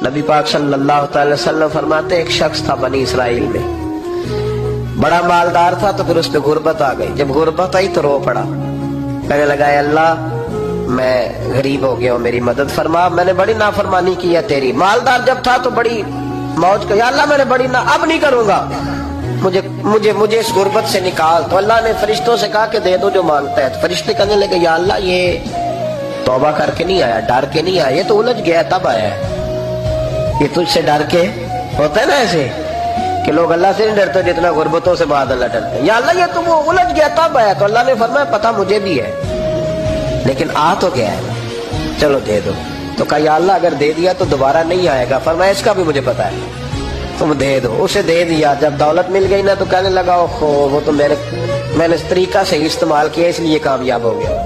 نبی پاک صلی اللہ تعالی وسلم فرماتے ایک شخص تھا بنی اسرائیل میں، بڑا مالدار تھا، تو پھر اس پہ غربت آ گئی۔ جب غربت آئی تو رو پڑا، کہنے لگا اے اللہ میں غریب ہو گیا ہوں، میری مدد فرما، میں نے بڑی نافرمانی کی ہے تیری۔ مالدار جب تھا تو بڑی موج کہ یا اللہ میں نے بڑی اب نہیں کروں گا، مجھے اس غربت سے نکال۔ تو اللہ نے فرشتوں سے کہا کہ دے دو جو مانگتا ہے۔ تو فرشتے کہنے لگے یا اللہ یہ توبہ کر کے نہیں آیا، ڈر کے نہیں آیا، یہ تو الجھ گیا تب آیا ہے، یہ تجھ سے ڈر کے ہوتا ہے نا ایسے کہ لوگ اللہ سے نہیں ڈرتے جتنا غربتوں سے بعد اللہ ڈرتے ہیں۔ یا اللہ یہ تو وہ الجھ گیا تب آیا۔ تو اللہ نے فرمایا پتہ مجھے بھی ہے لیکن آ تو گیا ہے، چلو دے دو۔ تو کہا یا اللہ اگر دے دیا تو دوبارہ نہیں آئے گا۔ فرمایا اس کا بھی مجھے پتا ہے، تم دے دو۔ اسے دے دیا۔ جب دولت مل گئی نا تو کہنے لگا اوہو وہ تو میں نے اس طریقہ سے استعمال کیا اس لیے کامیاب ہو گیا۔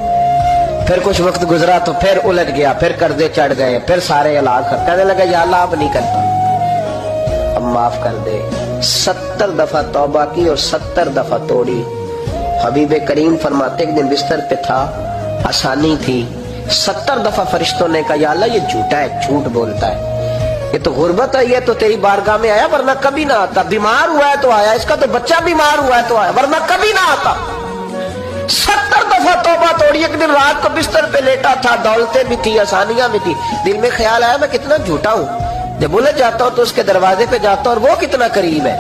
پھر کچھ وقت گزرا تو پھر الجھ گیا، پھر قرضے چڑھ گئے، پھر سارے ہلاک کر کہنے لگا یا اللہ اب نہیں کرتا، اب معاف کر دے۔ 70 دفعہ توبہ کی اور 70 دفعہ توڑی۔ حبیب کریم فرماتے ایک دن بستر پہ تھا، آسانی تھی، 70 دفعہ فرشتوں نے کہا یا اللہ یہ جھوٹا ہے، جھوٹ بولتا ہے، یہ تو غربت آئی ہے تو تیری بارگاہ میں آیا ورنہ کبھی نہ آتا، بیمار ہوا ہے تو آیا، اس کا تو بچہ بیمار ہوا ہے تو آیا ورنہ کبھی نہ آتا۔ 70 دفعہ توبہ توڑی۔ ایک دن رات کو بستر پہ لیٹا تھا، دولتیں بھی تھی، آسانیاں بھی تھی، دل میں خیال آیا میں کتنا جھوٹا ہوں، جب الجھ جاتا ہوں تو اس کے دروازے پہ جاتا ہوں اور وہ کتنا قریب ہے،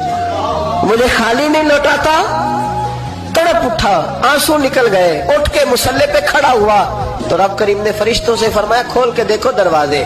مجھے خالی نہیں لوٹاتا۔ تڑپ اٹھا، آنسو نکل گئے، اٹھ کے مصلے پہ کھڑا ہوا تو رب کریم نے فرشتوں سے فرمایا کھول کے دیکھو دروازے۔